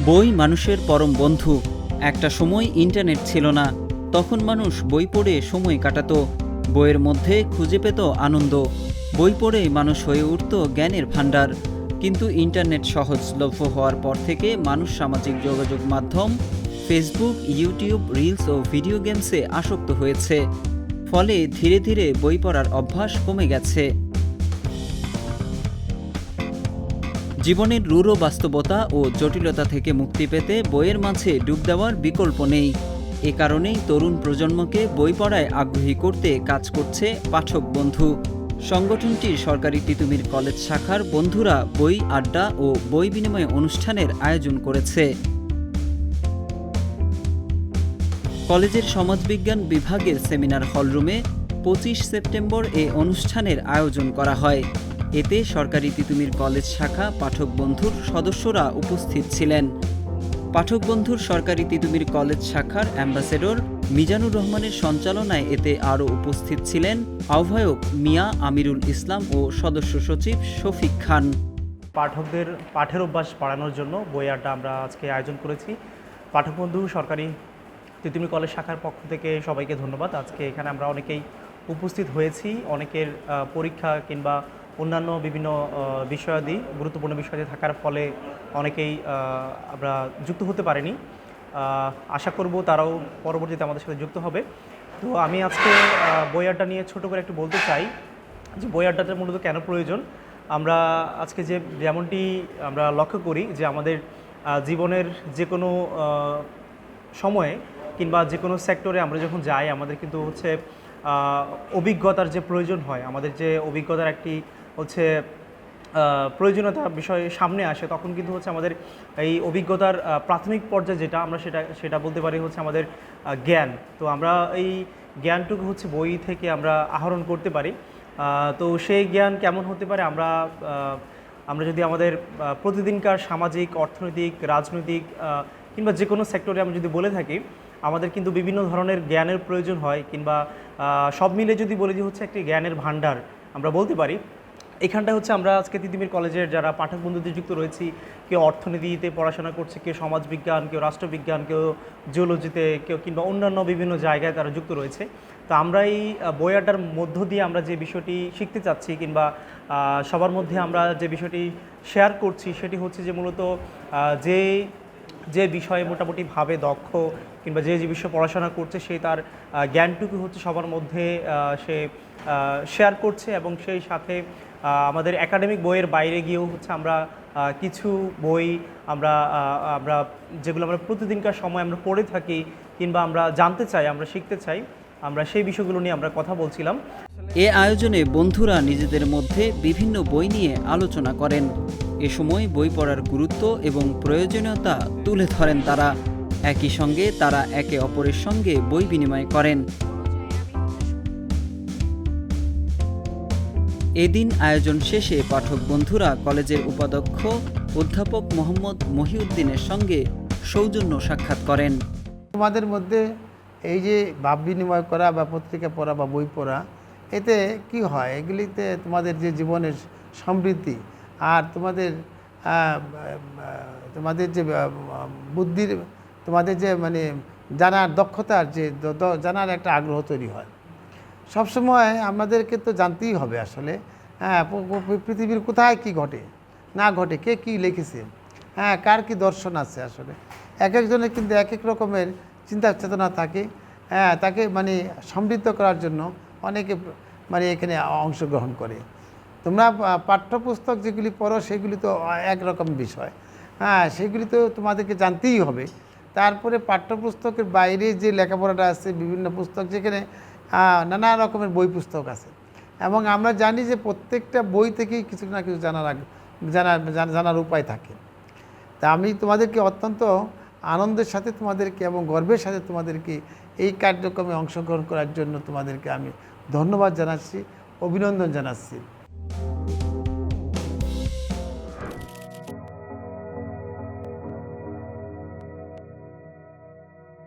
বই মানুষের পরম বন্ধু। একটা সময় ইন্টারনেট ছিল না, তখন মানুষ বই পড়ে সময় কাটাতো। বইয়ের মধ্যে খুঁজে পেত আনন্দ। বই পড়েই মানুষ হয়ে উঠত জ্ঞানের ভাণ্ডার। কিন্তু ইন্টারনেট সহজলভ্য হওয়ার পর থেকে মানুষ সামাজিক যোগাযোগ মাধ্যম ফেসবুক, ইউটিউব, রিলস ও ভিডিও গেমসে আসক্ত হয়েছে। ফলে ধীরে ধীরে বই পড়ার অভ্যাস কমে গেছে। জীবনের রূঢ় বাস্তবতা ও জটিলতা থেকে মুক্তি পেতে বইয়ের মাঝে ডুব দেওয়ার বিকল্প নেই। এ কারণেই তরুণ প্রজন্মকে বই পড়ায় আগ্রহী করতে কাজ করছে পাঠক বন্ধু। সংগঠনটির সরকারি তিতুমির কলেজ শাখার বন্ধুরা বই আড্ডা ও বই বিনিময় অনুষ্ঠানের আয়োজন করেছে। কলেজের সমাজবিজ্ঞান বিভাগের সেমিনার হলরুমে ২৫ সেপ্টেম্বর এ অনুষ্ঠানের আয়োজন করা হয়। এতে সরকারি তিতুমির কলেজ শাখা পাঠক বন্ধুর সদস্যরা উপস্থিত ছিলেন। পাঠক বন্ধুর সরকারি তিতুমির কলেজ শাখার অ্যাম্বাসেডর মিজানুর রহমানের সঞ্চালনায় এতে আরও উপস্থিত ছিলেন আহ্বায়ক মিয়া আমিরুল ইসলাম ও সদস্য সচিব শফিক খান। পাঠকদের পাঠের অভ্যাস বাড়ানোর জন্য বই আড্ডা আমরা আজকে আয়োজন করেছি। পাঠক বন্ধু সরকারি তিতুমির কলেজ শাখার পক্ষ থেকে সবাইকে ধন্যবাদ। আজকে এখানে আমরা অনেকেই উপস্থিত হয়েছি। অনেকের পরীক্ষা কিংবা অন্যান্য বিভিন্ন বিষয়াদি গুরুত্বপূর্ণ বিষয়াদি থাকার ফলে অনেকেই আমরা যুক্ত হতে পারিনি। আশা করব তারাও পরবর্তীতে আমাদের সাথে যুক্ত হবে। তো আমি আজকে বই আড্ডা নিয়ে ছোটো করে একটু বলতে চাই যে বই আড্ডাটা মূলত কেন প্রয়োজন। আমরা আজকে যেমনটি আমরা লক্ষ্য করি যে আমাদের জীবনের যে কোনো সময়ে কিংবা যে কোনো সেক্টরে আমরা যখন যাই আমাদের কিন্তু হচ্ছে অভিজ্ঞতার যে প্রয়োজন হয়, আমাদের যে অভিজ্ঞতার একটি হচ্ছে প্রয়োজনীয়তা বিষয় সামনে আসে, তখন কিন্তু হচ্ছে আমাদের এই অভিজ্ঞতার প্রাথমিক পর্যায়ে যেটা আমরা সেটা বলতে পারি হচ্ছে আমাদের জ্ঞান। তো আমরা এই জ্ঞানটুকু হচ্ছে বই থেকে আমরা আহরণ করতে পারি। তো সেই জ্ঞান কেমন হতে পারে, আমরা যদি আমাদের প্রতিদিনকার সামাজিক, অর্থনৈতিক, রাজনৈতিক কিংবা যে কোনো সেক্টরে আমরা যদি বলে থাকি, আমাদের কিন্তু বিভিন্ন ধরনের জ্ঞানের প্রয়োজন হয়। কিংবা সব মিলে যদি বলি যে হচ্ছে একটি জ্ঞানের ভাণ্ডার আমরা বলতে পারি। এখানটা হচ্ছে আমরা আজকে তিতুমির কলেজের যারা পাঠক বন্ধুদের যুক্ত রয়েছি, কেউ অর্থনীতিতে পড়াশোনা করছে, কেউ সমাজবিজ্ঞান, কেউ রাষ্ট্রবিজ্ঞান, কেউ জিওলজিতে, কেউ কিংবা অন্যান্য বিভিন্ন জায়গায় তারা যুক্ত রয়েছে। তো আমরা এই বই আড্ডার মধ্য দিয়ে আমরা যে বিষয়টি শিখতে চাচ্ছি কিংবা সবার মধ্যে আমরা যে বিষয়টি শেয়ার করছি সেটি হচ্ছে যে মূলত যে বিষয়ে মোটামুটিভাবে দক্ষ কিংবা যে বিষয়ে পড়াশোনা করছে সে তার জ্ঞানটুকু হচ্ছে সবার মধ্যে সে শেয়ার করছে। এবং সেই সাথে আমাদের একাডেমিক বইয়ের বাইরে গিয়েও হচ্ছে আমরা কিছু বই আমরা যেগুলো আমরা প্রতিদিনকার সময় আমরা পড়ে থাকি কিংবা আমরা জানতে চাই, আমরা শিখতে চাই, আমরা সেই বিষয়গুলো নিয়ে আমরা কথা বলছিলাম। এ আয়োজনে বন্ধুরা নিজেদের মধ্যে বিভিন্ন বই নিয়ে আলোচনা করেন। এ সময় বই পড়ার গুরুত্ব এবং প্রয়োজনীয়তা তুলে ধরেন তারা। একই সঙ্গে তারা একে অপরের সঙ্গে বই বিনিময় করেন। এদিন আয়োজন শেষে পাঠক বন্ধুরা কলেজের উপাধ্যক্ষ অধ্যাপক মোহাম্মদ মহিউদ্দিনের সঙ্গে সৌজন্য সাক্ষাৎ করেন। তোমাদের মধ্যে এই যে ভাব বিনিময় করা বা পত্রিকা পড়া বা বই পড়া, এতে কি হয়, এগুলিতে তোমাদের যে জীবনের সমৃদ্ধি আর তোমাদের যে বুদ্ধির, তোমাদের যে মানে জানার দক্ষতার যে জানার একটা আগ্রহ তৈরি হয়। সবসময় আমাদেরকে তো জানতেই হবে আসলে পৃথিবীর কোথায় কি ঘটে না ঘটে, কে কী লিখেছে, কার কী দর্শন আছে। আসলে এক একজনের কিন্তু এক এক রকমের চিন্তা চেতনা থাকে। তাকে মানে সমৃদ্ধ করার জন্য অনেকে মানে এখানে অংশগ্রহণ করে। তোমরা পাঠ্যপুস্তক যেগুলি পড়ো সেগুলি তো একরকম বিষয়, সেগুলি তো তোমাদেরকে জানতেই হবে। তারপরে পাঠ্যপুস্তকের বাইরে যে লেখাপড়াটা আছে, বিভিন্ন পুস্তক, যেখানে নানা রকমের বই পুস্তক আছে। এবং আমরা জানি যে প্রত্যেকটা বই থেকেই কিছু না কিছু জানার উপায় থাকে। তা আমি তোমাদেরকে অত্যন্ত আনন্দের সাথে তোমাদেরকে এবং গর্বের সাথে তোমাদেরকে এই কার্যক্রমে অংশগ্রহণ করার জন্য তোমাদেরকে আমি ধন্যবাদ জানাচ্ছি, অভিনন্দন জানাচ্ছি।